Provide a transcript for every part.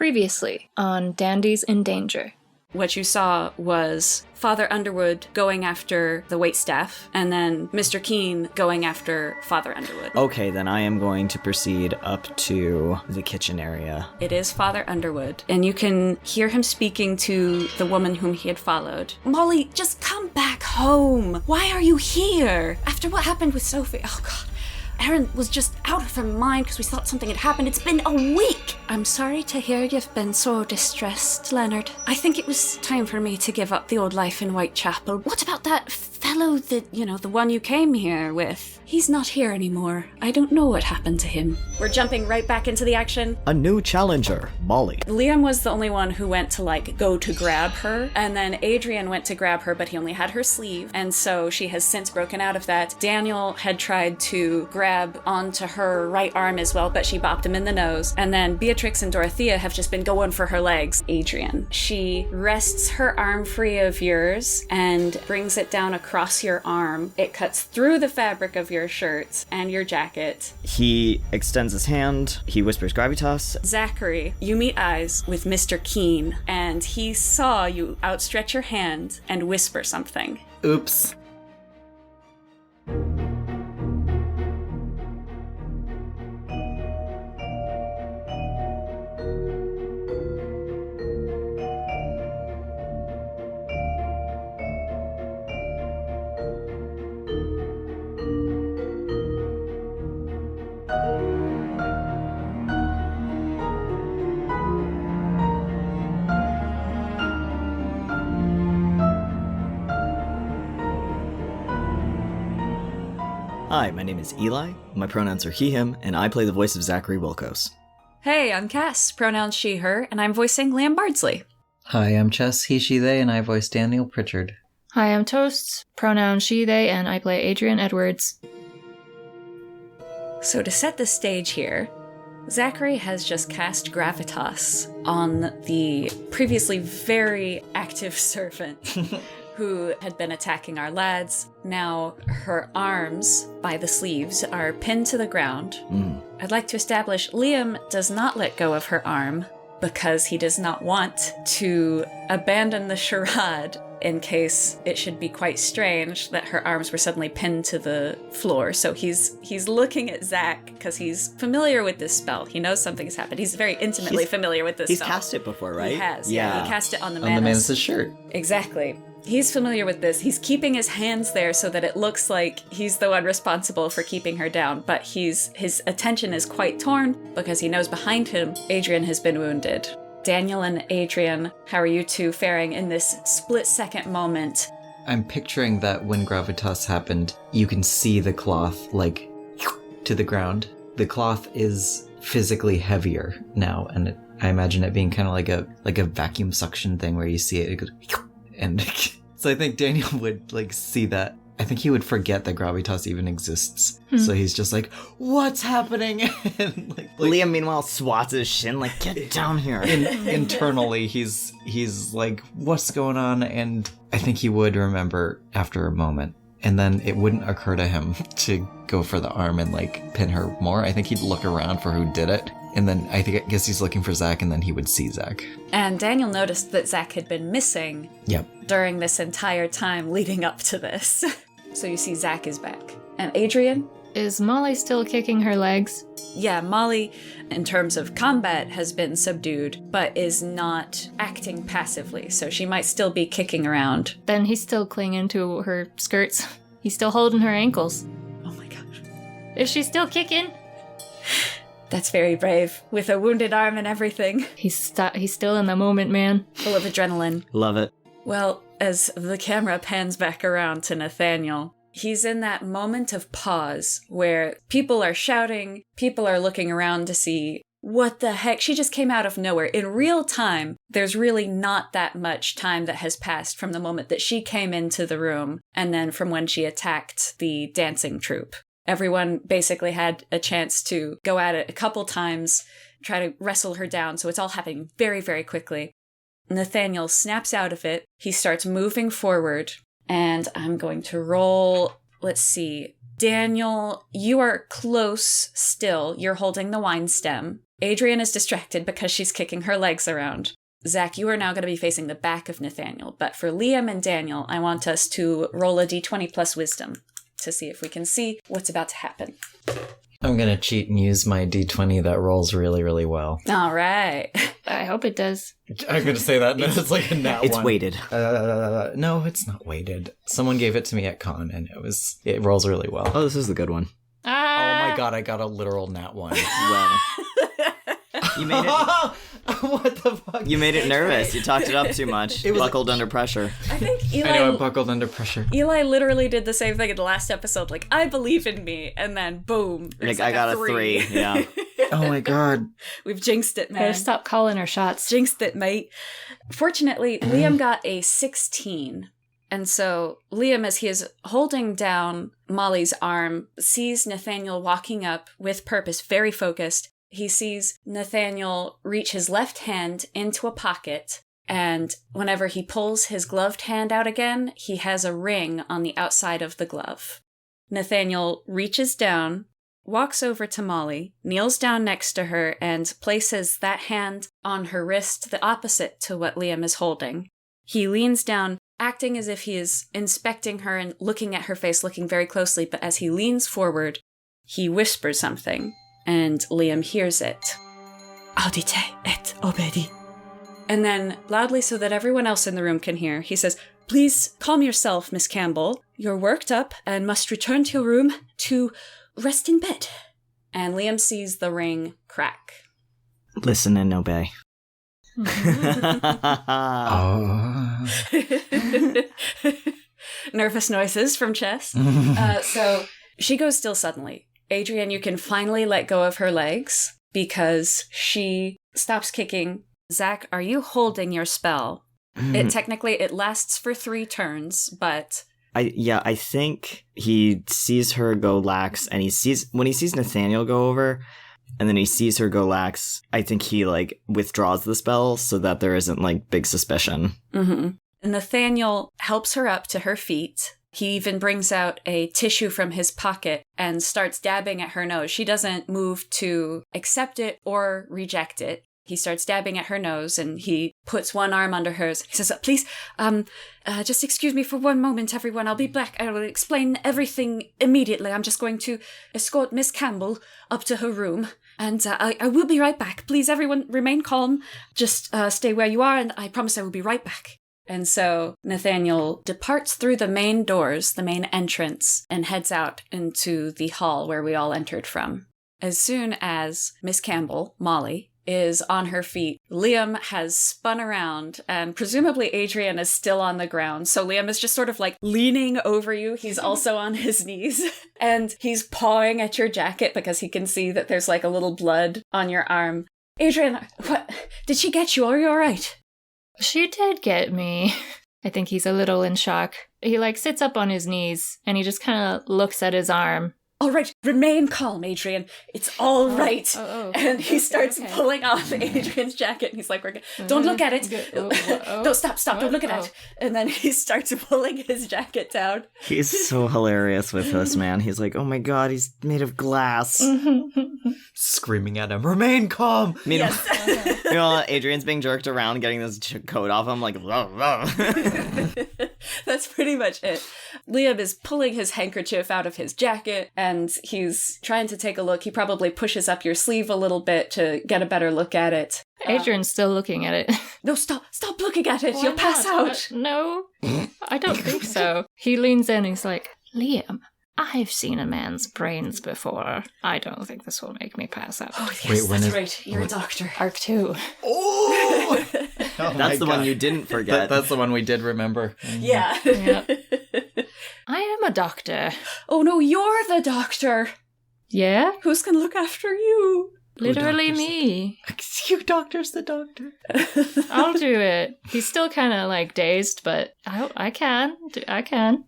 Previously on Dandies in Danger. What you saw was Father Underwood going after the waitstaff, and then Mr. Keen going after Father Underwood. Okay, then I am going to proceed up to the kitchen area. It is Father Underwood, and you can hear him speaking to the woman whom he had followed. Molly, just come back home. Why are you here? After what happened with Sophie, oh God. Erin was just out of her mind because we thought something had happened. It's been a week. I'm sorry to hear you've been so distressed, Leonard. I think it was time for me to give up the old life in Whitechapel. What about that fellow the one you came here with? He's not here anymore. I don't know what happened to him. We're jumping right back into the action. A new challenger, Molly. Liam was the only one who went to go to grab her, and then Adrian went to grab her, but he only had her sleeve, and so she has since broken out of that. Daniel had tried to grab onto her right arm as well, but she bopped him in the nose, and then Beatrix and Dorothea have just been going for her legs. Adrian, she wrests her arm free of yours and brings it down across your arm. It cuts through the fabric of your shirt and your jacket. He extends his hand. He whispers gravitas. Zachary, you meet eyes with Mr. Keen, and he saw you outstretch your hand and whisper something. Oops. Hi, my name is Eli. My pronouns are he, him, and I play the voice of Zachary Wilkos. Hey, I'm Cass, pronouns she, her, and I'm voicing Liam Bardsley. Hi, I'm Chess, he, she, they, and I voice Daniel Pritchard. Hi, I'm Toasts, pronouns she, they, and I play Adrian Edwards. So to set the stage here, Zachary has just cast gravitas on the previously very active servant who had been attacking our lads. Now her arms, by the sleeves, are pinned to the ground. I'd like to establish Liam does not let go of her arm because he does not want to abandon the charade in case it should be quite strange that her arms were suddenly pinned to the floor. So he's looking at Zach because he's familiar with this spell. He knows something has happened. He's very intimately familiar with this spell. He's cast it before, right? He has, yeah. He cast it on the On the Manus' shirt. Exactly. He's familiar with this. He's keeping his hands there so that it looks like he's the one responsible for keeping her down, but his attention is quite torn because he knows behind him Adrian has been wounded. Daniel and Adrian, how are you two faring in this split-second moment? I'm picturing that when gravitas happened, you can see the cloth, to the ground. The cloth is physically heavier now, and I imagine it being kind of like a vacuum suction thing where you see it goes, and so I think Daniel would see that. I think he would forget that gravitas even exists. So he's just like, what's happening? And Liam, meanwhile, swats his shin, get down here. Internally, he's like, what's going on? And I think he would remember after a moment. And then it wouldn't occur to him to go for the arm and pin her more. I think he'd look around for who did it. And then I guess he's looking for Zach, and then he would see Zach. And Daniel noticed that Zach had been missing during this entire time leading up to this. So you see Zach is back. And Adrian? Is Molly still kicking her legs? Yeah, Molly, in terms of combat, has been subdued, but is not acting passively, so she might still be kicking around. Then he's still clinging to her skirts. He's still holding her ankles. Oh my gosh. Is she still kicking? That's very brave, with a wounded arm and everything. He's still in the moment, man. Full of adrenaline. Love it. Well, as the camera pans back around to Nathaniel, he's in that moment of pause where people are shouting, people are looking around to see, what the heck? She just came out of nowhere. In real time, there's really not that much time that has passed from the moment that she came into the room and then from when she attacked the dancing troupe. Everyone basically had a chance to go at it a couple times, try to wrestle her down, so it's all happening very, very quickly. Nathaniel snaps out of it. He starts moving forward, and I'm going to roll, let's see. Daniel, you are close still. You're holding the wine stem. Adrian is distracted because she's kicking her legs around. Zach, you are now going to be facing the back of Nathaniel, but for Liam and Daniel, I want us to roll a d20 plus wisdom to see if we can see what's about to happen. I'm gonna cheat and use my d20 that rolls really, really well. All right. I hope it does. I'm gonna say that, and it's like a nat It's one. weighted. No, it's not weighted. Someone gave it to me at con, and it rolls really well. Oh, this is the good one. Oh my god, I got a literal nat one. Well, you made it. What the fuck? You made it nervous. You talked it up too much. It was Buckled under pressure. I think Eli... I know, I buckled under pressure. Eli literally did the same thing in the last episode. Like, I believe in me. And then, boom. Like, I got a 3. Yeah. Oh my god. We've jinxed it, man. Better stop calling her shots. Jinxed it, mate. Fortunately, Liam got a 16. And so Liam, as he is holding down Molly's arm, sees Nathaniel walking up with purpose, very focused. He sees Nathaniel reach his left hand into a pocket, and whenever he pulls his gloved hand out again, he has a ring on the outside of the glove. Nathaniel reaches down, walks over to Molly, kneels down next to her, and places that hand on her wrist, the opposite to what Liam is holding. He leans down, acting as if he is inspecting her and looking at her face, looking very closely, but as he leans forward, he whispers something. And Liam hears it. Audite et obedi. And then, loudly so that everyone else in the room can hear, he says, "Please calm yourself, Miss Campbell. You're worked up and must return to your room to rest in bed." And Liam sees the ring crack. Listen and obey. Oh. Nervous noises from Chess. So she goes still suddenly. Adrian, you can finally let go of her legs because she stops kicking. Zach, are you holding your spell? It lasts for 3 turns, but... I think he sees her go lax, and when he sees Nathaniel go over, and then he sees her go lax, I think he, withdraws the spell so that there isn't, big suspicion. Mm-hmm. Nathaniel helps her up to her feet. He even brings out a tissue from his pocket and starts dabbing at her nose. She doesn't move to accept it or reject it. He starts dabbing at her nose, and he puts one arm under hers. He says, "Please, just excuse me for one moment, everyone. I'll be back. I will explain everything immediately. I'm just going to escort Miss Campbell up to her room, and I will be right back. Please, everyone, remain calm. Just stay where you are, and I promise I will be right back." And so Nathaniel departs through the main doors, the main entrance, and heads out into the hall where we all entered from. As soon as Miss Campbell, Molly, is on her feet, Liam has spun around, and presumably Adrian is still on the ground. So Liam is just sort of leaning over you. He's also on his knees, and he's pawing at your jacket because he can see that there's a little blood on your arm. "Adrian, what? Did she get you? Are you all right?" She did get me. I think he's a little in shock. He sits up on his knees and he just kind of looks at his arm. "All right, remain calm, Adrian. It's all right." And he starts pulling off Adrian's jacket, and he's like, "Don't look at it. Don't stop, don't look at it." And then he starts pulling his jacket down. He's so hilarious with this, man. He's like, "Oh my god, he's made of glass." Screaming at him, "Remain calm!" Meanwhile, Adrian's being jerked around, getting this coat off him, That's pretty much it. Liam is pulling his handkerchief out of his jacket, and he's trying to take a look. He probably pushes up your sleeve a little bit to get a better look at it. Adrian's still looking at it. "No, stop looking at it. You'll pass out." No, I don't think so. He leans in and he's like, "Liam, I've seen a man's brains before. I don't think this will make me pass out." "Oh, yes, that's right. You're a doctor." Arc 2. Oh! That's the one you didn't forget. That's the one we did remember. Yeah. I am a doctor. "Oh no, you're the doctor." Yeah? "Who's gonna look after you?" Literally me. You doctor's the doctor. I'll do it. He's still kind of dazed, but I can.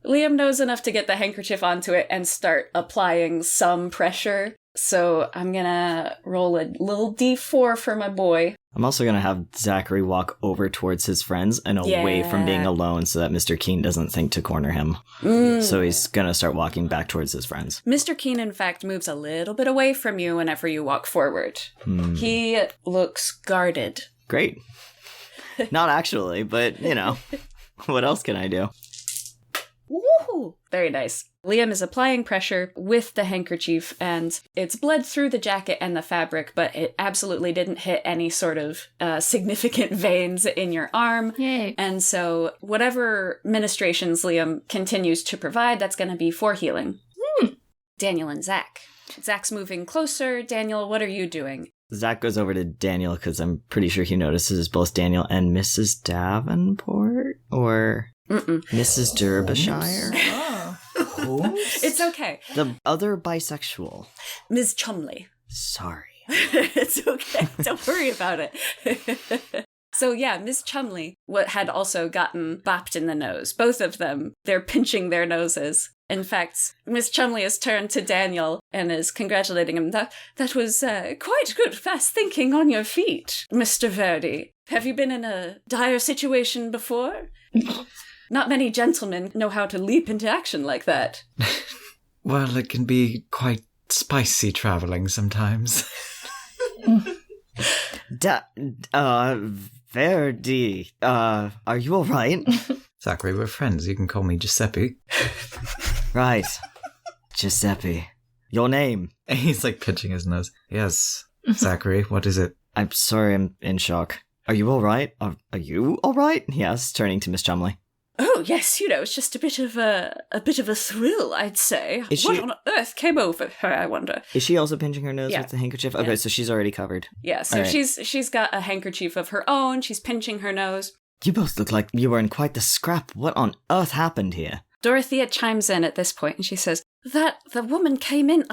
Liam knows enough to get the handkerchief onto it and start applying some pressure. So I'm gonna roll a little d4 for my boy. I'm also going to have Zachary walk over towards his friends and away from being alone so that Mr. Keen doesn't think to corner him. So he's going to start walking back towards his friends. Mr. Keen, in fact, moves a little bit away from you whenever you walk forward. He looks guarded. Great. Not actually, but, what else can I do? Woohoo! Very nice. Liam is applying pressure with the handkerchief, and it's bled through the jacket and the fabric, but it absolutely didn't hit any sort of significant veins in your arm. Yay. And so whatever ministrations Liam continues to provide, that's going to be for healing. Daniel and Zach. Zach's moving closer. Daniel, what are you doing? Zach goes over to Daniel because I'm pretty sure he notices both Daniel and Mrs. Davenport or Mrs. Derbyshire. It's okay. The other bisexual. Ms. Chumley. Sorry. It's okay. Don't worry about it. So yeah, Miss Chumley had also gotten bopped in the nose. Both of them, they're pinching their noses. In fact, Miss Chumley has turned to Daniel and is congratulating him. That was quite good fast thinking on your feet, Mr. Verdi. Have you been in a dire situation before? Not many gentlemen know how to leap into action like that. Well, it can be quite spicy traveling sometimes. Verdi, are you all right? Zachary, we're friends. You can call me Giuseppe. Right. Giuseppe. Your name? And he's like pinching his nose. Yes, Zachary, what is it? I'm sorry, I'm in shock. Are you all right? Are you all right? He asks, turning to Miss Chumley. Oh, yes, it's just a bit of a thrill, I'd say. What on earth came over her, I wonder? Is she also pinching her nose with the handkerchief? Okay, so she's already covered. Yeah, so right. She's got a handkerchief of her own. She's pinching her nose. You both look like you were in quite the scrap. What on earth happened here? Dorothea chimes in at this point and she says, that the woman came in,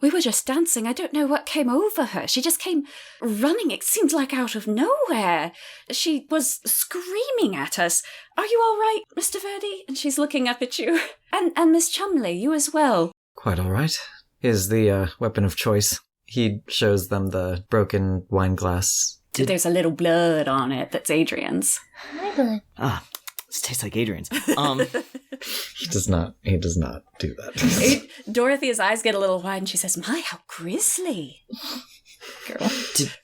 we were just dancing. I don't know what came over her. She just came running. It seemed like out of nowhere. She was screaming at us. Are you all right, Mr. Verdi? And she's looking up at you. And Miss Chumley, you as well. Quite all right. Here's the weapon of choice. He shows them the broken wine glass. There's a little blood on it that's Adrian's. My blood. Ah. This tastes like Adrian's. He does not do that. Dorothea's eyes get a little wide and she says, my, how grisly. Girl.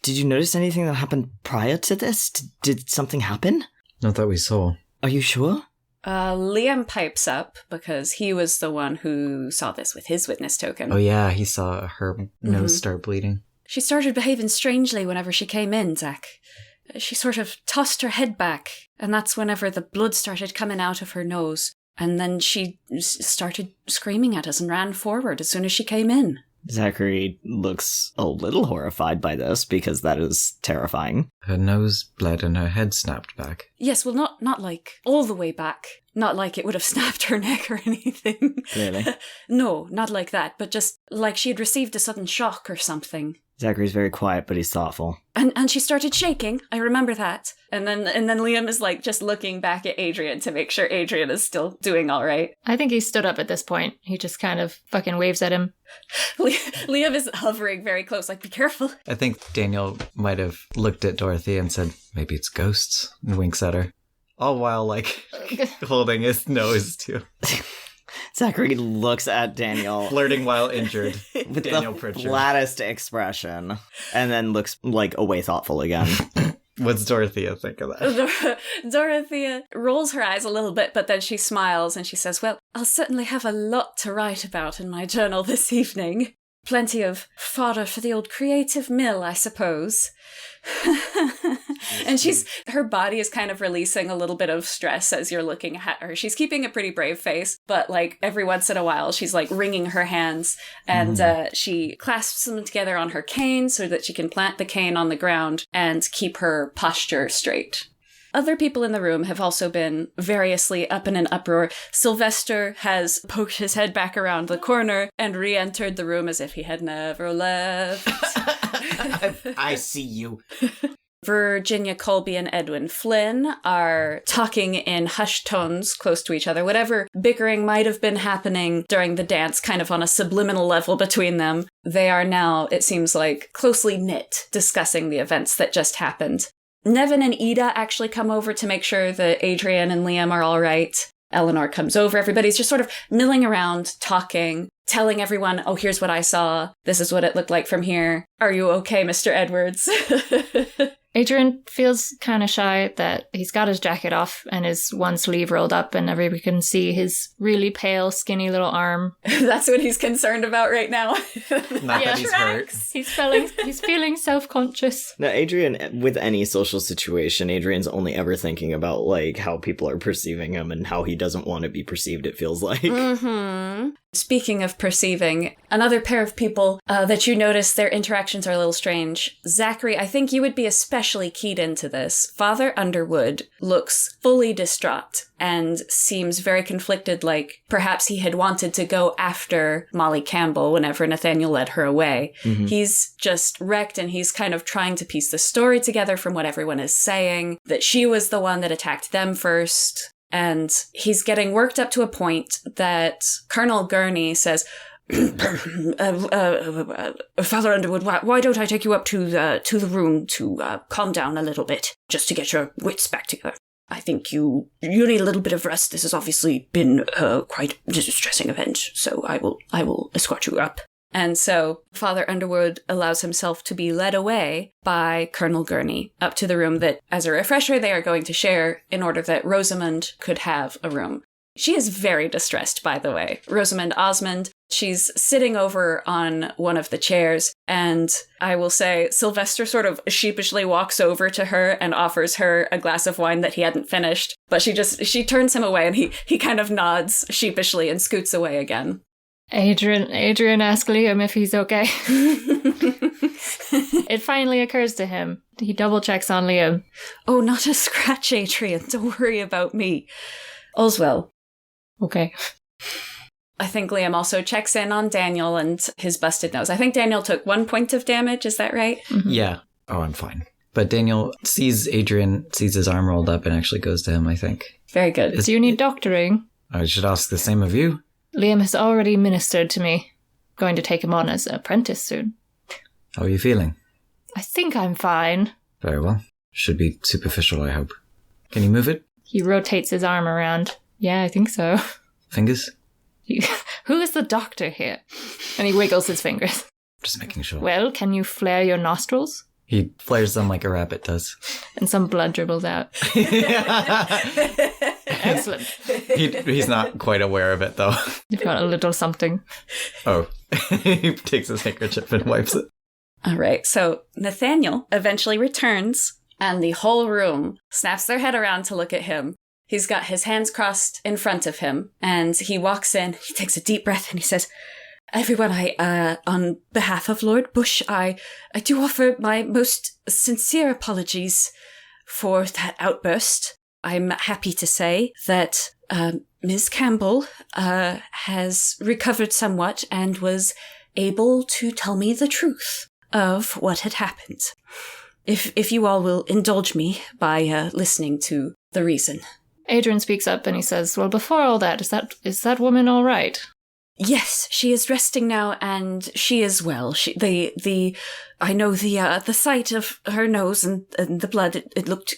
Did you notice anything that happened prior to this? Did something happen? Not that we saw. Are you sure? Liam pipes up because he was the one who saw this with his witness token. Oh yeah, he saw her nose start bleeding. She started behaving strangely whenever she came in, Zach. She sort of tossed her head back, and that's whenever the blood started coming out of her nose. And then she started screaming at us and ran forward as soon as she came in. Zachary looks a little horrified by this because that is terrifying. Her nose bled and her head snapped back. Yes, well, not like all the way back. Not like it would have snapped her neck or anything. Really? No, not like that, but just like she had received a sudden shock or something. Zachary's very quiet, but he's thoughtful. And she started shaking. I remember that. And then Liam is like just looking back at Adrian to make sure Adrian is still doing all right. I think he stood up at this point. He just kind of fucking waves at him. Liam is hovering very close, like, be careful. I think Daniel might have looked at Dorothy and said, maybe it's ghosts, and winks at her. All while, like, holding his nose, too. Zachary looks at Daniel. Flirting while injured. With Daniel the Pritchard. flattest expression. And then looks, like, away thoughtful again. What's Dorothea think of that? Dorothea rolls her eyes a little bit, but then she smiles and she says, well, I'll certainly have a lot to write about in my journal this evening. Plenty of fodder for the old creative mill, I suppose. And her body is kind of releasing a little bit of stress as you're looking at her. She's keeping a pretty brave face, but like every once in a while, she's like wringing her hands and she clasps them together on her cane so that she can plant the cane on the ground and keep her posture straight. Other people in the room have also been variously up in an uproar. Sylvester has poked his head back around the corner and re-entered the room as if he had never left. I see you. Virginia Colby and Edwin Flynn are talking in hushed tones close to each other. Whatever bickering might have been happening during the dance, kind of on a subliminal level between them, they are now, it seems like, closely knit, discussing the events that just happened. Nevin and Ida actually come over to make sure that Adrian and Liam are all right. Eleanor comes over. Everybody's just sort of milling around, talking, telling everyone, oh, here's what I saw. This is what it looked like from here. Are you okay, Mr. Edwards? Adrian feels kind of shy that he's got his jacket off and his one sleeve rolled up and everybody can see his really pale, skinny little arm. That's what he's concerned about right now. Not that he's hurt. He's feeling self-conscious. Now, Adrian, with any social situation, Adrian's only ever thinking about, like, how people are perceiving him and how he doesn't want to be perceived, it feels like. Mm-hmm. Speaking of perceiving, another pair of people that you notice their interactions are a little strange. Zachary, I think you would be especially keyed into this. Father Underwood looks fully distraught and seems very conflicted, like perhaps he had wanted to go after Molly Campbell whenever Nathaniel led her away. Mm-hmm. He's just wrecked and he's kind of trying to piece the story together from what everyone is saying, that she was the one that attacked them first. And he's getting worked up to a point that Colonel Gurney says, Father Underwood, why don't I take you up to the room to calm down a little bit, just to get your wits back together? I think you need a little bit of rest. This has obviously been quite a distressing event, so I will escort you up. And so Father Underwood allows himself to be led away by Colonel Gurney up to the room that, as a refresher, they are going to share in order that Rosamond could have a room. She is very distressed, by the way. Rosamond Osmond, she's sitting over on one of the chairs, and I will say Sylvester sort of sheepishly walks over to her and offers her a glass of wine that he hadn't finished, but she turns him away and he kind of nods sheepishly and scoots away again. Adrian asks Liam if he's okay. It finally occurs to him. He double checks on Liam. Oh, not a scratch, Adrian. Don't worry about me. All's well. Okay. I think Liam also checks in on Daniel and his busted nose. I think Daniel took 1 point of damage, is that right? Mm-hmm. Yeah. Oh, I'm fine. But Daniel sees Adrian, sees his arm rolled up and actually goes to him, I think. Very good. Do you need doctoring? I should ask the same of you. Liam has already ministered to me. Going to take him on as an apprentice soon. How are you feeling? I think I'm fine. Very well. Should be superficial, I hope. Can you move it? He rotates his arm around. Yeah, I think so. Fingers? Who is the doctor here? And he wiggles his fingers. Just making sure. Well, can you flare your nostrils? He flares them like a rabbit does. And some blood dribbles out. Excellent. He's not quite aware of it, though. You've got a little something. Oh. He takes his handkerchief and wipes it. All right, so Nathaniel eventually returns, and the whole room snaps their head around to look at him. He's got his hands crossed in front of him, and he walks in, he takes a deep breath, and he says, Everyone, on behalf of Lord Bush, I do offer my most sincere apologies for that outburst. I'm happy to say that Ms. Campbell has recovered somewhat and was able to tell me the truth of what had happened. If you all will indulge me by listening to the reason. Adrian speaks up and he says, well, before all that, is that woman all right? Yes, she is resting now, and she is well. I know the sight of her nose and the blood, it looked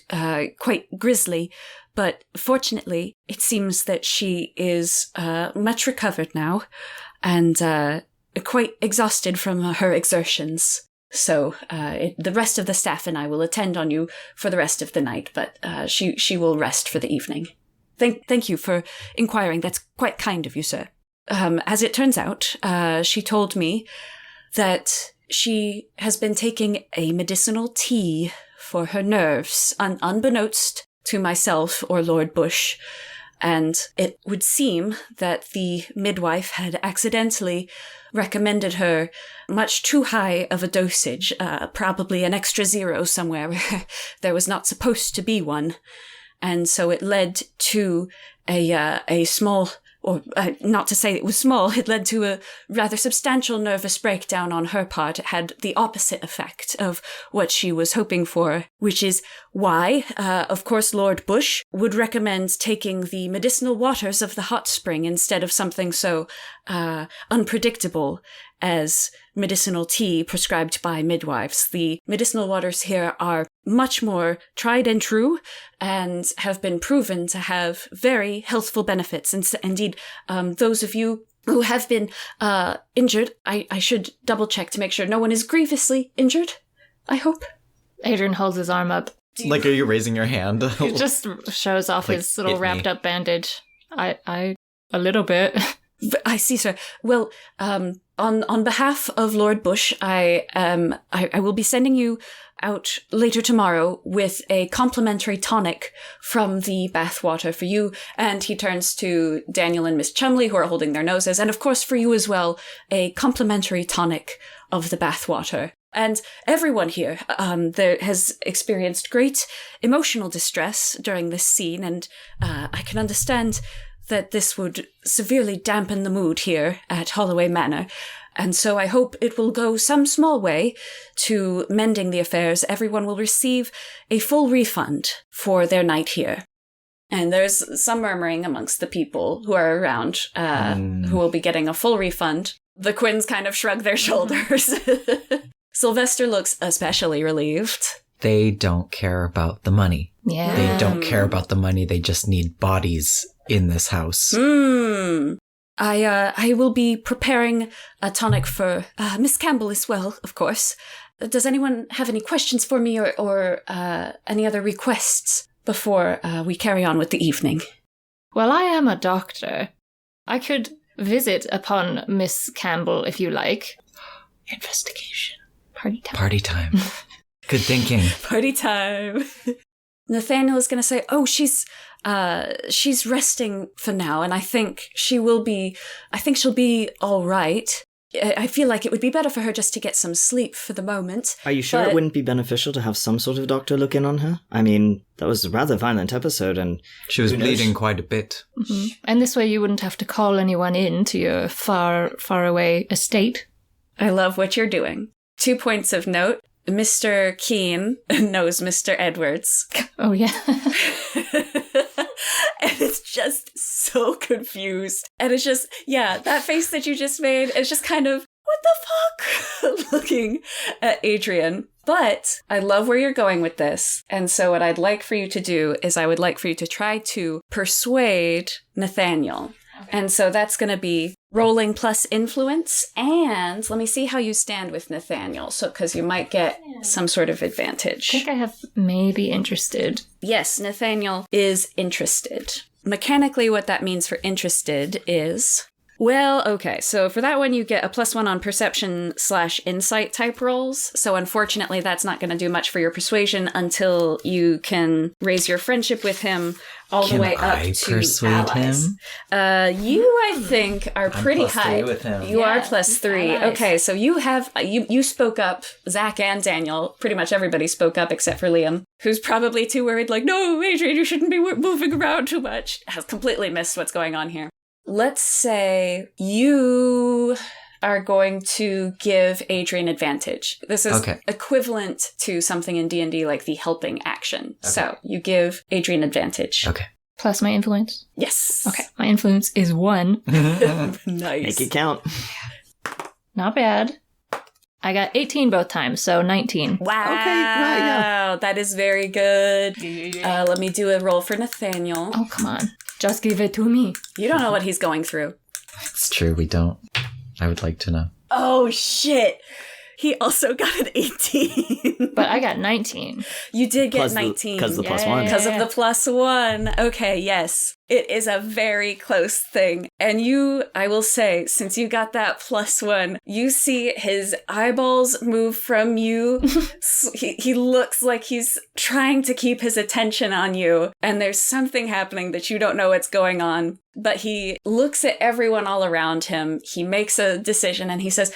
quite grisly, but fortunately, it seems that she is much recovered now, and quite exhausted from her exertions. So the rest of the staff and I will attend on you for the rest of the night, but she will rest for the evening. Thank you for inquiring. That's quite kind of you, sir. As it turns out, she told me that she has been taking a medicinal tea for her nerves, unbeknownst to myself or Lord Bush, and it would seem that the midwife had accidentally recommended her much too high of a dosage, probably an extra zero somewhere where there was not supposed to be one, and so it led to a small or not to say it was small, it led to a rather substantial nervous breakdown on her part. It had the opposite effect of what she was hoping for, which is why, of course, Lord Bush would recommend taking the medicinal waters of the hot spring instead of something so unpredictable as medicinal tea prescribed by midwives. The medicinal waters here are much more tried and true and have been proven to have very healthful benefits. And indeed, those of you who have been injured, I should double check to make sure no one is grievously injured, I hope. Adrian holds his arm up. Like, are you raising your hand? He just shows off Like, his little hit me. wrapped up bandage. I a little bit. I see, sir. Well, on behalf of Lord Bush, I will be sending you out later tomorrow with a complimentary tonic from the bathwater for you. And he turns to Daniel and Miss Chumley, who are holding their noses. And of course, for you as well, a complimentary tonic of the bathwater. And everyone here there has experienced great emotional distress during this scene. And I can understand that this would severely dampen the mood here at Holloway Manor. And so I hope it will go some small way to mending the affairs. Everyone will receive a full refund for their night here. And there's some murmuring amongst the people who are around who will be getting a full refund. The Quinns kind of shrug their shoulders. Sylvester looks especially relieved. They don't care about the money. Yeah. They don't care about the money. They just need bodies in this house. I will be preparing a tonic for Miss Campbell as well, of course. Does anyone have any questions for me or any other requests before we carry on with the evening? Well, I am a doctor. I could visit upon Miss Campbell if you like. Investigation. Party time. Party time. Good thinking. Party time. Nathaniel is going to say, oh, she's resting for now, and I think she'll be all right. I feel like it would be better for her just to get some sleep for the moment. Are you sure it wouldn't be beneficial to have some sort of doctor look in on her? I mean, that was a rather violent episode, and she was bleeding quite a bit. Mm-hmm. And this way you wouldn't have to call anyone in to your far, far away estate. I love what you're doing. 2 points of note. Mr. Keene knows Mr. Edwards. Oh, yeah. And it's just so confused. And it's just, yeah, that face that you just made is just kind of, what the fuck? Looking at Adrian. But I love where you're going with this. And so what I'd like for you to do is I would like for you to try to persuade Nathaniel. Okay. And so that's going to be rolling plus influence. And let me see how you stand with Nathaniel. So, because you might get some sort of advantage. I think I have maybe interested. Yes, Nathaniel is interested. Mechanically, what that means for interested is... Well, okay, so for that one, you get a +1 on perception/insight type rolls. So unfortunately, that's not going to do much for your persuasion until you can raise your friendship with him all the way up to persuade allies. Him? You, I think, are pretty high. with him. You are +3. Allies. Okay, so you have you spoke up. Zach and Daniel, pretty much everybody spoke up except for Liam, who's probably too worried. Like, no, Adrian, you shouldn't be moving around too much. Has completely missed what's going on here. Let's say you are going to give Adrian advantage. This is equivalent to something in D&D like the helping action. Okay. So you give Adrian advantage. Okay. Plus my influence? Yes. Okay. My influence is 1. Nice. Make it count. Not bad. I got 18 both times, so 19. Wow. Okay, right, yeah. That is very good. Let me do a roll for Nathaniel. Oh, come on. Just give it to me. You don't know what he's going through. It's true, we don't. I would like to know. Oh, shit. He also got an 18. But I got 19. You did get 19. Because of the +1. Because of the +1. Okay, yes. It is a very close thing. And you, I will say, since you got that +1, you see his eyeballs move from you. He looks like he's trying to keep his attention on you. And there's something happening that you don't know what's going on. But he looks at everyone all around him. He makes a decision and he says,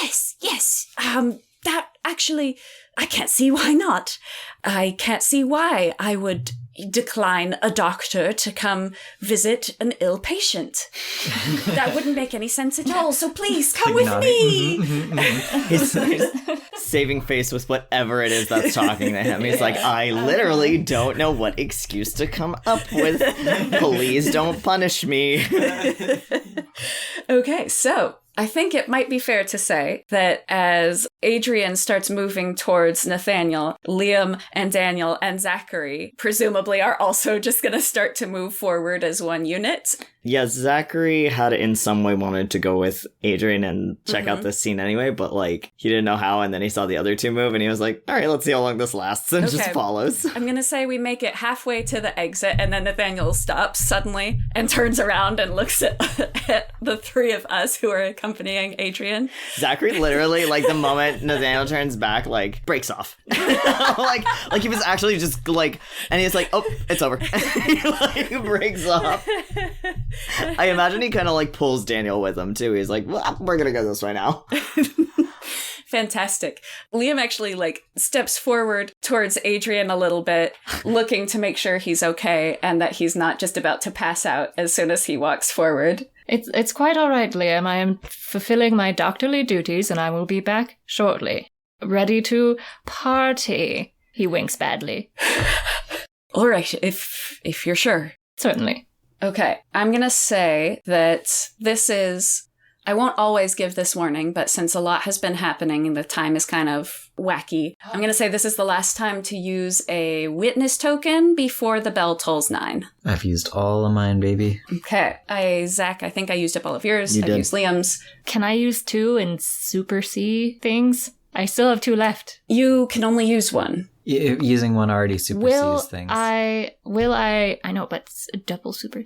Yes. That actually, I can't see why not. I can't see why I would, decline a doctor to come visit an ill patient. That wouldn't make any sense at all, so please come with me. He's saving face with whatever it is that's talking to him. He's like, I literally don't know what excuse to come up with. Please don't punish me. Okay, so I think it might be fair to say that as Adrian starts moving towards Nathaniel, Liam and Daniel and Zachary presumably are also just going to start to move forward as one unit. Yeah, Zachary had in some way wanted to go with Adrian and check out this scene anyway, but like he didn't know how, and then he saw the other two move and he was like, all right, let's see how long this lasts, and just follows. I'm going to say we make it halfway to the exit, and then Nathaniel stops suddenly and turns around and looks at the three of us who are accompanying Adrian. Zachary literally, like the moment Nathaniel turns back, like breaks off. like he was actually just like, and he's like, oh, it's over. He like breaks off. I imagine he kind of like pulls Daniel with him too. He's like, well, we're gonna go this way now. Fantastic. Liam actually like steps forward towards Adrian a little bit, looking to make sure he's okay and that he's not just about to pass out as soon as he walks forward. It's quite all right, Liam. I am fulfilling my doctorly duties and I will be back shortly. Ready to party. He winks badly. All right, if you're sure. Certainly. Okay, I'm going to say that this is... I won't always give this warning, but since a lot has been happening and the time is kind of wacky, I'm going to say this is the last time to use a witness token before the bell tolls 9. I've used all of mine, baby. Okay. Zach, I think I used up all of yours. I used Liam's. Can I use 2 and super see things? I still have 2 left. You can only use 1. Using one already supersedes things. I know, but it's double super.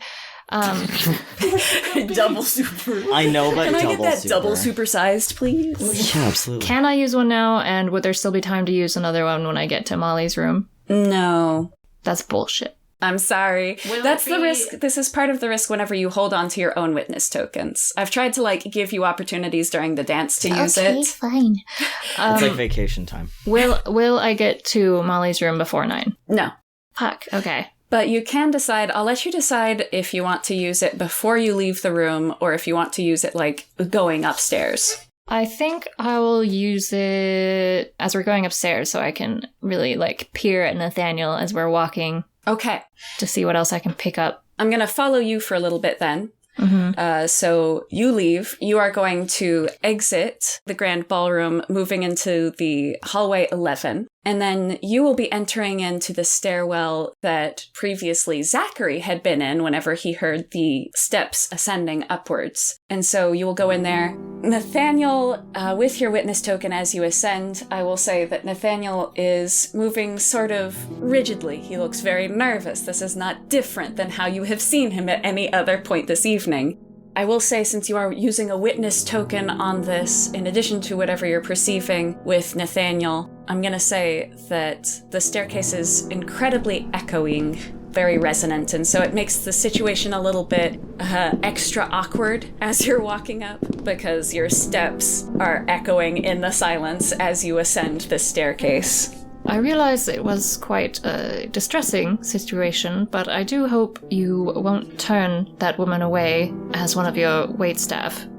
Double super. I know, but can I double get that super. double supersized, please? Yeah, absolutely. Can I use one now, and would there still be time to use another one when I get to Molly's room? No. That's bullshit. I'm sorry. That's the risk. This is part of the risk whenever you hold on to your own witness tokens. I've tried to like give you opportunities during the dance to use it. Okay, fine. It's like vacation time. Will I get to Molly's room before 9? No. Fuck, okay. But you can decide, I'll let you decide if you want to use it before you leave the room or if you want to use it like going upstairs. I think I will use it as we're going upstairs so I can really like peer at Nathaniel as we're walking. Okay. To see what else I can pick up. I'm going to follow you for a little bit then. Mm-hmm. So you leave. You are going to exit the grand ballroom, moving into the hallway 11. And then you will be entering into the stairwell that previously Zachary had been in whenever he heard the steps ascending upwards. And so you will go in there. Nathaniel, with your witness token as you ascend, I will say that Nathaniel is moving sort of rigidly. He looks very nervous. This is not different than how you have seen him at any other point this evening. I will say, since you are using a witness token on this, in addition to whatever you're perceiving with Nathaniel, I'm going to say that the staircase is incredibly echoing, very resonant, and so it makes the situation a little bit extra awkward as you're walking up, because your steps are echoing in the silence as you ascend this staircase. I realize it was quite a distressing situation, but I do hope you won't turn that woman away as one of your waitstaff.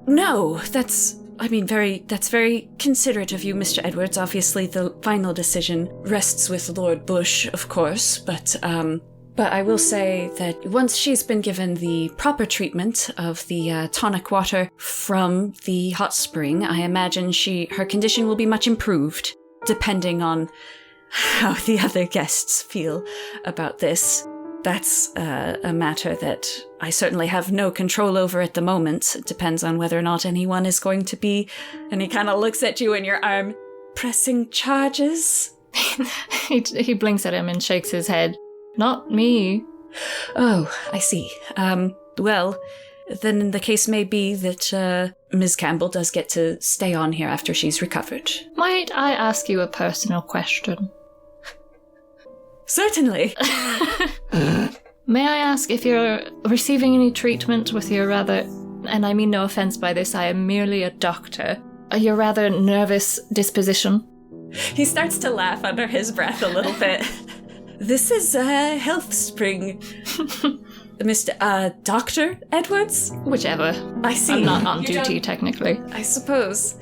No, that's very considerate of you, Mr. Edwards. Obviously, the final decision rests with Lord Bush, of course, but I will say that once she's been given the proper treatment of the tonic water from the hot spring, I imagine her condition will be much improved, depending on how the other guests feel about this. That's a matter that I certainly have no control over at the moment. It depends on whether or not anyone is going to be, and he kind of looks at you in your arm, pressing charges. He blinks at him and shakes his head. Not me. Oh, I see. Well, then the case may be that Ms. Campbell does get to stay on here after she's recovered. Might I ask you a personal question? Certainly. May I ask if you're receiving any treatment with your rather, and I mean no offense by this, I am merely a doctor, your rather nervous disposition? He starts to laugh under his breath a little bit. This is Health Spring. Mr. Dr. Edwards? Whichever. I see. I'm not on duty, technically. I suppose.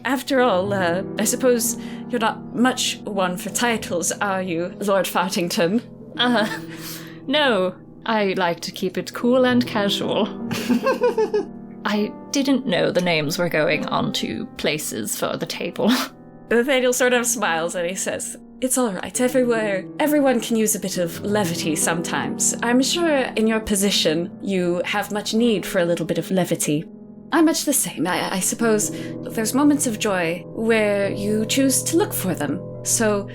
After all, I suppose you're not much one for titles, are you, Lord Fartington? No. I like to keep it cool and casual. I didn't know the names were going onto places for the table. Nathaniel sort of smiles and he says, "It's all right. Everyone can use a bit of levity sometimes. I'm sure in your position you have much need for a little bit of levity. I'm much the same. I suppose there's moments of joy where you choose to look for them. So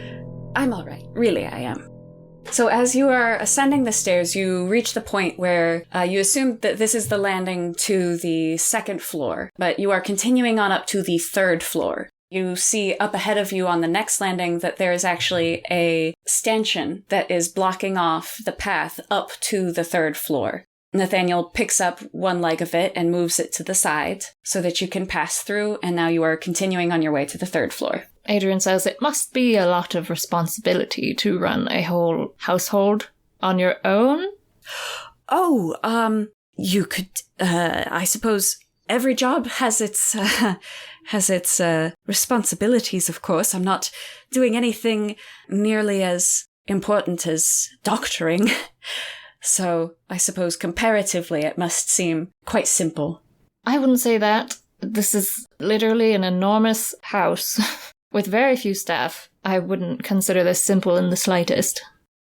I'm all right. Really, I am." So as you are ascending the stairs, you reach the point where you assume that this is the landing to the second floor, but you are continuing on up to the third floor. You see up ahead of you on the next landing that there is actually a stanchion that is blocking off the path up to the third floor. Nathaniel picks up one leg of it and moves it to the side so that you can pass through, and now you are continuing on your way to the third floor. Adrian says it must be a lot of responsibility to run a whole household on your own. Oh, you could, I suppose every job has its responsibilities, of course. I'm not doing anything nearly as important as doctoring. So I suppose comparatively it must seem quite simple. I wouldn't say that. This is literally an enormous house with very few staff. I wouldn't consider this simple in the slightest.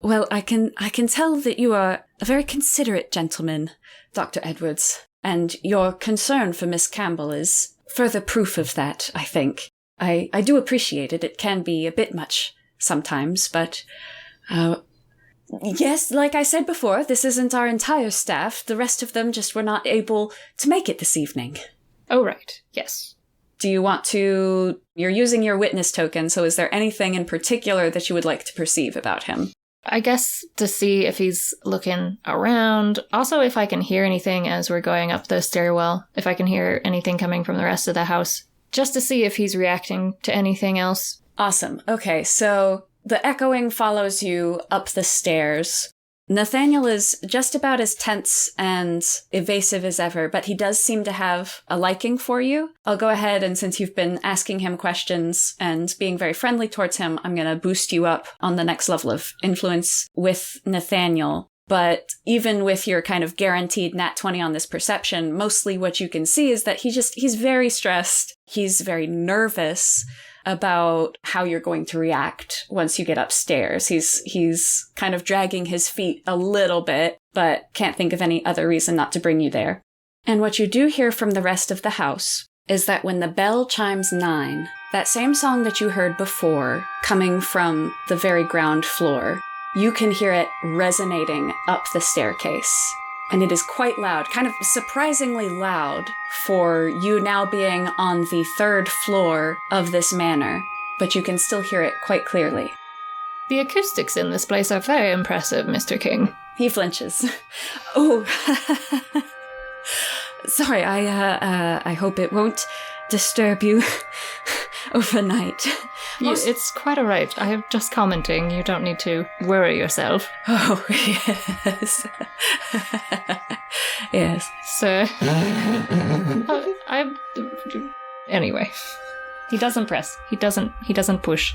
Well, I can tell that you are a very considerate gentleman, Dr. Edwards, and your concern for Miss Campbell is further proof of that, I think. I do appreciate it. It can be a bit much sometimes, but yes, like I said before, this isn't our entire staff. The rest of them just were not able to make it this evening. Oh, right. Yes. Do you want to... You're using your witness token, so is there anything in particular that you would like to perceive about him? I guess to see if he's looking around. Also, if I can hear anything as we're going up the stairwell. If I can hear anything coming from the rest of the house. Just to see if he's reacting to anything else. Awesome. Okay, so the echoing follows you up the stairs. Nathaniel is just about as tense and evasive as ever, but he does seem to have a liking for you. I'll go ahead and since you've been asking him questions and being very friendly towards him, I'm going to boost you up on the next level of influence with Nathaniel. But even with your kind of guaranteed nat 20 on this perception, mostly what you can see is that he's very stressed. He's very nervous about how you're going to react once you get upstairs. He's kind of dragging his feet a little bit, but can't think of any other reason not to bring you there. And what you do hear from the rest of the house is that when the bell chimes 9, that same song that you heard before, coming from the very ground floor, you can hear it resonating up the staircase. And it is quite loud, kind of surprisingly loud for you now being on the third floor of this manor, but you can still hear it quite clearly. The acoustics in this place are very impressive, Mr. King. He flinches. Oh, sorry, I hope it won't disturb you overnight. It's quite all right. I am just commenting. You don't need to worry yourself. Oh, yes. Yes. Sir. Anyway. He doesn't press. He doesn't push.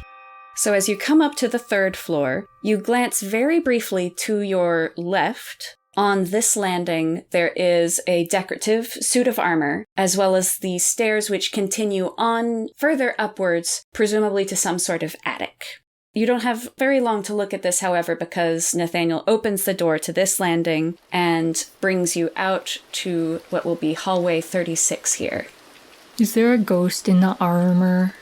So as you come up to the third floor, you glance very briefly to your left. On this landing, there is a decorative suit of armor, as well as the stairs which continue on further upwards, presumably to some sort of attic. You don't have very long to look at this, however, because Nathaniel opens the door to this landing and brings you out to what will be hallway 36 here. Is there a ghost in the armor?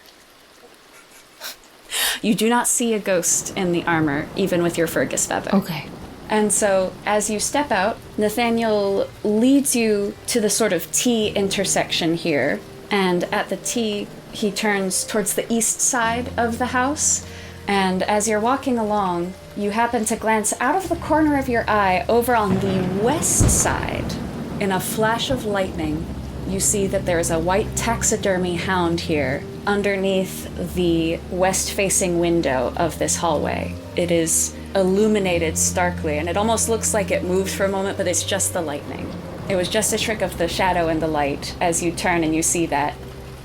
You do not see a ghost in the armor, even with your Fergus feather. Okay. And so, as you step out, Nathaniel leads you to the sort of T intersection here. And at the T, he turns towards the east side of the house. And as you're walking along, you happen to glance out of the corner of your eye over on the west side. In a flash of lightning, you see that there's a white taxidermy hound here underneath the west-facing window of this hallway. It is illuminated starkly, and it almost looks like it moved for a moment, but it's just the lightning. It was just a trick of the shadow and the light as you turn and you see that.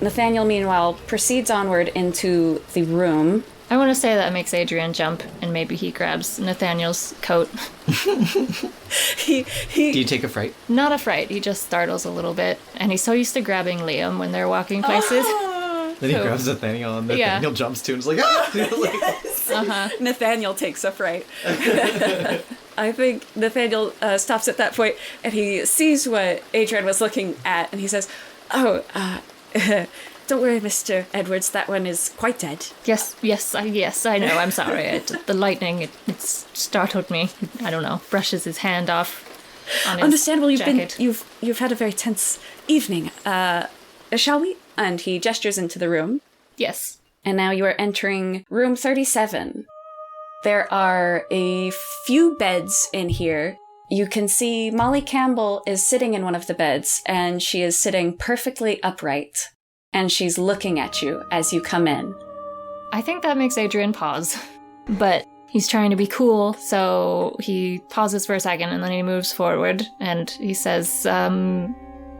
Nathaniel, meanwhile, proceeds onward into the room. I want to say that makes Adrian jump, and maybe he grabs Nathaniel's coat. Do you take a fright? Not a fright, he just startles a little bit. And he's so used to grabbing Liam when they're walking places. Then he grabs Nathaniel, and Nathaniel jumps too and is like, ah! Yes. Nathaniel takes a fright. I think Nathaniel stops at that point, and he sees what Adrian was looking at, and he says, don't worry, Mr. Edwards, that one is quite dead. Yes, I know, I'm sorry. The lightning, it startled me. I don't know, brushes his hand off on his Understandable, jacket. You've had a very tense evening. Shall we? And he gestures into the room. Yes. And now you are entering room 37. There are a few beds in here. You can see Molly Campbell is sitting in one of the beds, and she is sitting perfectly upright. And she's looking at you as you come in. I think that makes Adrian pause. But he's trying to be cool, so he pauses for a second, and then he moves forward, and he says,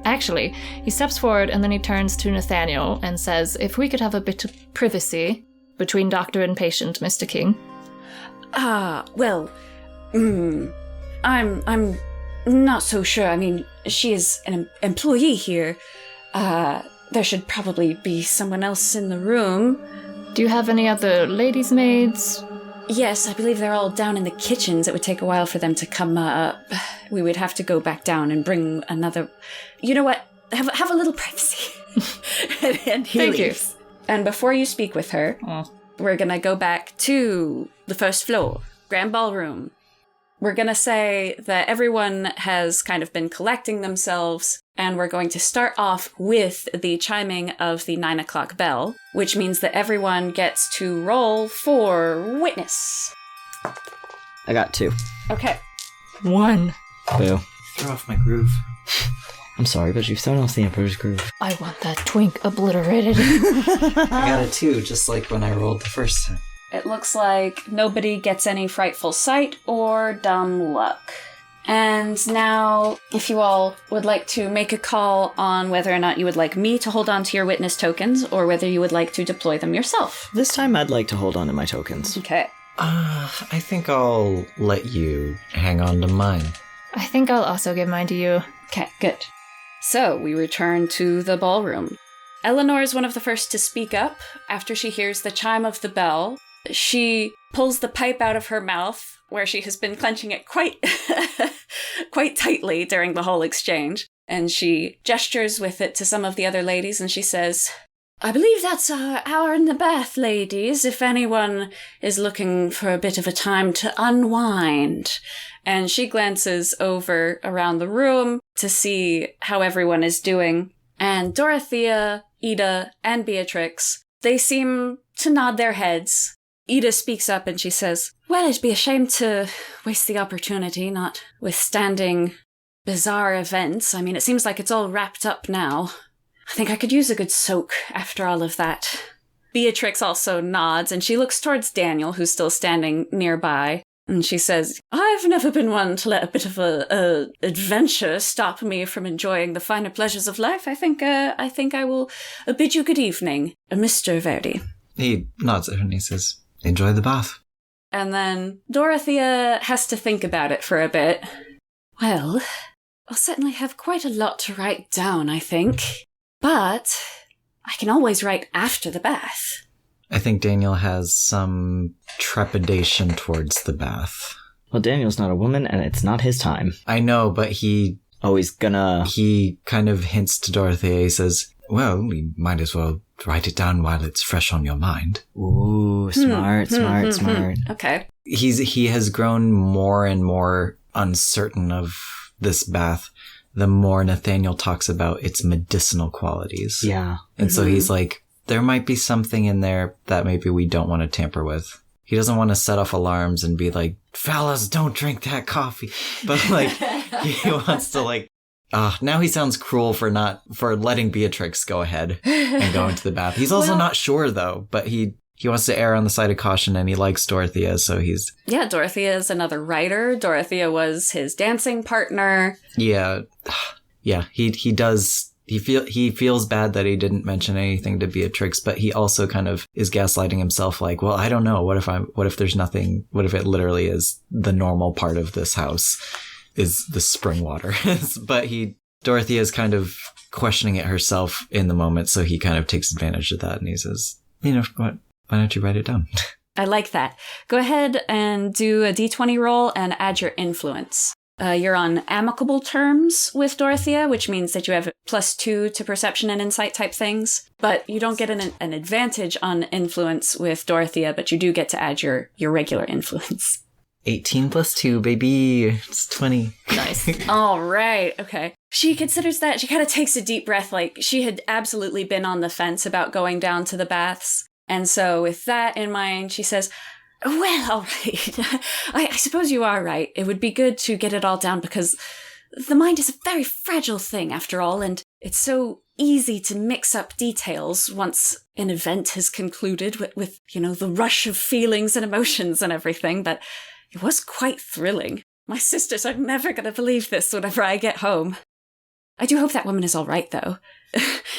Actually, he steps forward, and then he turns to Nathaniel and says, if we could have a bit of privacy between doctor and patient, Mr. King. Well, I'm not so sure. I mean, she is an employee here. There should probably be someone else in the room. Do you have any other ladies' maids? Yes, I believe they're all down in the kitchens. It would take a while for them to come up. We would have to go back down and bring another... You know what? Have a little privacy. and he Thank leaves. You. And before you speak with her, we're going to go back to the first floor, Grand Ballroom. We're going to say that everyone has kind of been collecting themselves, and we're going to start off with the chiming of the 9 o'clock bell, which means that everyone gets to roll for witness. I got 2. Okay. 1. Boo. Throw off my groove. I'm sorry, but you've thrown off the Emperor's Groove. I want that twink obliterated. I got a 2, just like when I rolled the first time. It looks like nobody gets any frightful sight or dumb luck. And now, if you all would like to make a call on whether or not you would like me to hold on to your witness tokens, or whether you would like to deploy them yourself. This time I'd like to hold on to my tokens. Okay. I think I'll let you hang on to mine. I think I'll also give mine to you. Okay, good. So, we return to the ballroom. Eleanor is one of the first to speak up after she hears the chime of the bell. She pulls the pipe out of her mouth, where she has been clenching it quite tightly during the whole exchange, and she gestures with it to some of the other ladies, and she says, I believe that's our hour in the bath, ladies, if anyone is looking for a bit of a time to unwind. And she glances over around the room to see how everyone is doing, and Dorothea, Ida, and Beatrix, they seem to nod their heads. Ida speaks up and she says, well, it'd be a shame to waste the opportunity, notwithstanding bizarre events. I mean, it seems like it's all wrapped up now. I think I could use a good soak after all of that. Beatrix also nods, and she looks towards Daniel, who's still standing nearby, and she says, I've never been one to let a bit of a adventure stop me from enjoying the finer pleasures of life. I think I will bid you good evening, Mr. Verdi. He nods at her and he says, enjoy the bath. And then Dorothea has to think about it for a bit. Well, I'll certainly have quite a lot to write down, I think. But I can always write after the bath. I think Daniel has some trepidation towards the bath. Well, Daniel's not a woman, and it's not his time. I know, but he kind of hints to Dorothea. He says, well, we might as well write it down while it's fresh on your mind. Ooh, smart. Okay. He has grown more and more uncertain of this bath the more Nathaniel talks about its medicinal qualities. Yeah. And so he's like, there might be something in there that maybe we don't want to tamper with. He doesn't want to set off alarms and be like, fellas, don't drink that coffee. But like, he wants to like Now he sounds cruel for letting Beatrix go ahead and go into the bath. He's also not sure, though, but he wants to err on the side of caution, and he likes Dorothea, so he's... Yeah, Dorothea is another writer. Dorothea was his dancing partner. Yeah. Yeah, he does... He feels bad that he didn't mention anything to Beatrix, but he also kind of is gaslighting himself like, well, I don't know. What if there's nothing? What if it literally is the normal part of this house is the spring water? But Dorothea is kind of questioning it herself in the moment, so he kind of takes advantage of that, and he says, what? Why don't you write it down? I like that. Go ahead and do a d20 roll and add your influence. You're on amicable terms with Dorothea, which means that you have +2 to perception and insight type things. But you don't get an advantage on influence with Dorothea, but you do get to add your regular influence. 18 + 2, baby. It's 20. Nice. All right. Okay. She considers that. She kind of takes a deep breath, like she had absolutely been on the fence about going down to the baths. And so with that in mind, she says, well, all right. I suppose you are right. It would be good to get it all down because the mind is a very fragile thing after all, and it's so easy to mix up details once an event has concluded with the rush of feelings and emotions and everything, but it was quite thrilling. My sisters are never going to believe this whenever I get home. I do hope that woman is all right, though.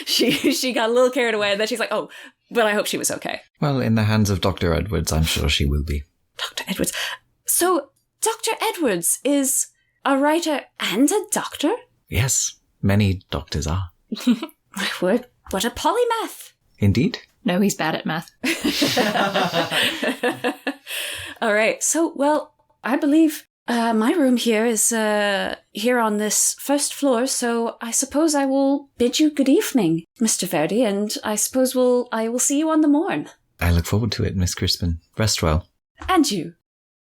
She got a little carried away, and then she's like, oh, but I hope she was okay. Well, in the hands of Dr. Edwards, I'm sure she will be. Dr. Edwards. So, Dr. Edwards is a writer and a doctor? Yes, many doctors are. My word, what a polymath. Indeed. No, he's bad at math. All right, so, well, I believe my room here is here on this first floor, so I suppose I will bid you good evening, Mr. Verdi, and I suppose I will see you on the morn. I look forward to it, Miss Crispin. Rest well. And you.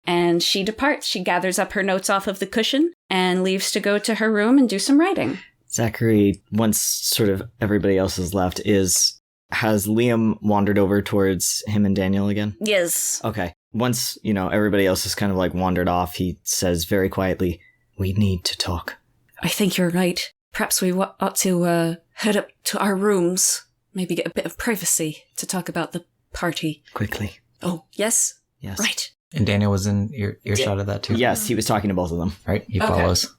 And she departs. She gathers up her notes off of the cushion and leaves to go to her room and do some writing. Zachary, once sort of everybody else has left, has Liam wandered over towards him and Daniel again? Yes. Okay. Once, everybody else has kind of like wandered off, he says very quietly, we need to talk. I think you're right. Perhaps we ought to head up to our rooms, maybe get a bit of privacy to talk about the party. Quickly. Oh, yes? Yes. Right. And Daniel was in earshot of that too? Yes, he was talking to both of them. Right, he follows.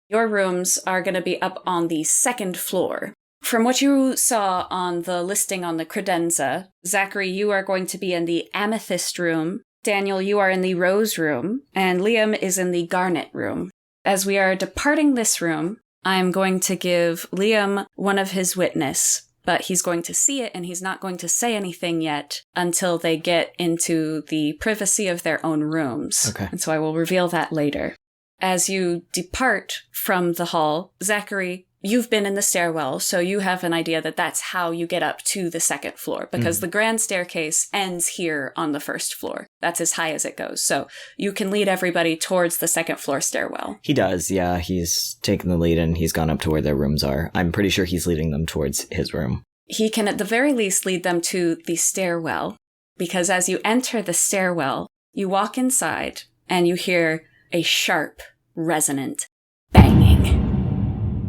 Your rooms are going to be up on the second floor. From what you saw on the listing on the credenza, Zachary, you are going to be in the amethyst room. Daniel, you are in the rose room. And Liam is in the garnet room. As we are departing this room, I'm going to give Liam one of his witness, but he's going to see it and he's not going to say anything yet until they get into the privacy of their own rooms. Okay. And so I will reveal that later. As you depart from the hall, Zachary, you've been in the stairwell, so you have an idea that that's how you get up to the second floor, because the grand staircase ends here on the first floor. That's as high as it goes. So you can lead everybody towards the second floor stairwell. He does, yeah. He's taken the lead and he's gone up to where their rooms are. I'm pretty sure he's leading them towards his room. He can at the very least lead them to the stairwell, because as you enter the stairwell, you walk inside and you hear a sharp, resonant banging.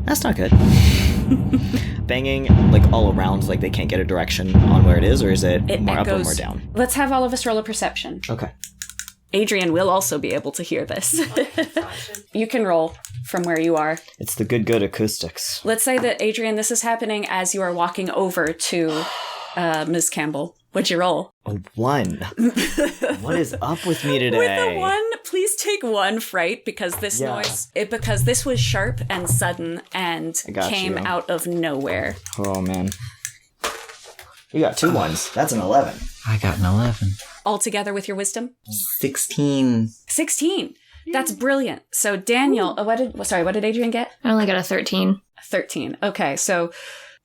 That's not good. Banging, like, all around, like they can't get a direction on where it is, or is it more echoes. up or more down? Let's have all of us roll a perception. Okay. Adrian will also be able to hear this. You can roll from where you are. It's the good acoustics. Let's say that, Adrian, this is happening as you are walking over to Ms. Campbell. What'd you roll? A 1. What is up with me today? With a 1, please take 1 fright, because this because this was sharp and sudden and came out of nowhere. Oh, man. You got 2 1s. That's an 11. I got an 11. All together with your wisdom? 16. 16. That's brilliant. So Daniel, what did Adrian get? I only got a 13. 13. Okay, so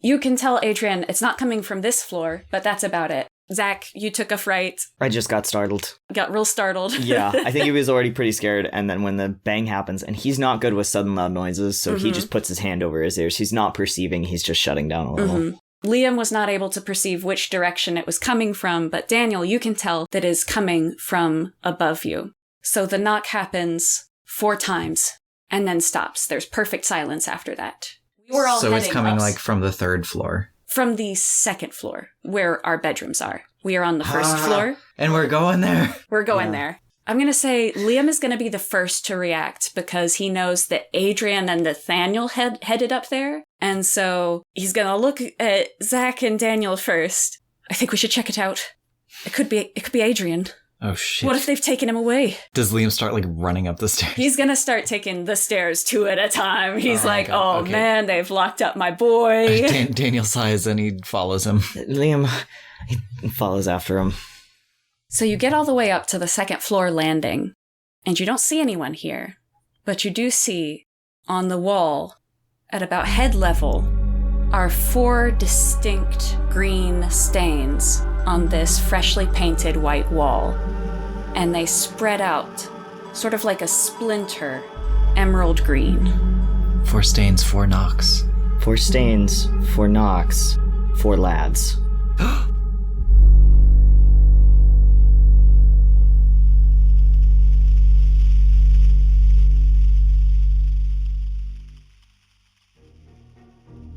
you can tell Adrian it's not coming from this floor, but that's about it. Zach, you took a fright. I just got startled. Got real startled. Yeah, I think he was already pretty scared, and then when the bang happens, and he's not good with sudden loud noises, so he just puts his hand over his ears. He's not perceiving, he's just shutting down a little. Liam was not able to perceive which direction it was coming from, but Daniel, you can tell that it is coming from above you. So the knock happens 4 times, and then stops. There's perfect silence after that. We were all so it's heading coming up like from the 3rd floor. from the 2nd floor, where our bedrooms are. We are on the 1st floor. And we're going there. We're going there. I'm going to say Liam is going to be the first to react because he knows that Adrian and Nathaniel headed up there. And so he's going to look at Zach and Daniel first. I think we should check it out. It could be Adrian. Oh, shit. What if they've taken him away? Does Liam start, like, running up the stairs? He's going to start taking the stairs 2 at a time. He's like, God. Okay. Man, they've locked up my boy. Daniel sighs and he follows him. Liam, he follows after him. So you get all the way up to the 2nd floor landing, and you don't see anyone here. But you do see, on the wall, at about head level, are 4 distinct green stains on this freshly painted white wall. And they spread out, sort of like a splinter, emerald green. 4 stains, 4 knocks. 4 stains, 4 knocks, 4 lads.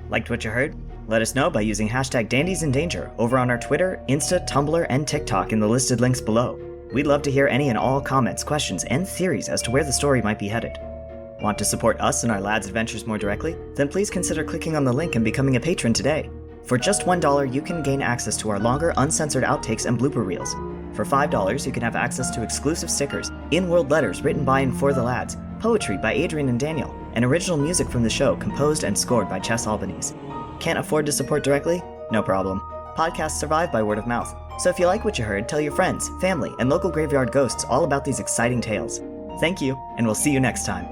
Liked what you heard? Let us know by using hashtag #DandiesInDanger over on our Twitter, Insta, Tumblr, and TikTok in the listed links below. We'd love to hear any and all comments, questions, and theories as to where the story might be headed. Want to support us and our lads' adventures more directly? Then please consider clicking on the link and becoming a patron today. For just $1, you can gain access to our longer, uncensored outtakes and blooper reels. For $5, you can have access to exclusive stickers, in-world letters written by and for the lads, poetry by Adrian and Daniel, and original music from the show composed and scored by Chess Albanese. Can't afford to support directly? No problem. Podcasts survive by word of mouth, so if you like what you heard, tell your friends, family, and local graveyard ghosts all about these exciting tales. Thank you, and we'll see you next time.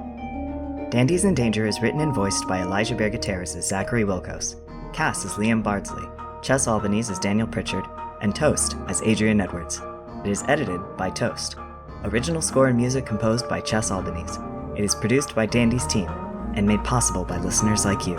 Dandies in Danger is written and voiced by Elijah Bergateres as Zachary Wilkos. Cast as Liam Bardsley, Chess Albanese as Daniel Pritchard, and Toast as Adrian Edwards. It is edited by Toast. Original score and music composed by Chess Albanese. It is produced by Dandies team, and made possible by listeners like you.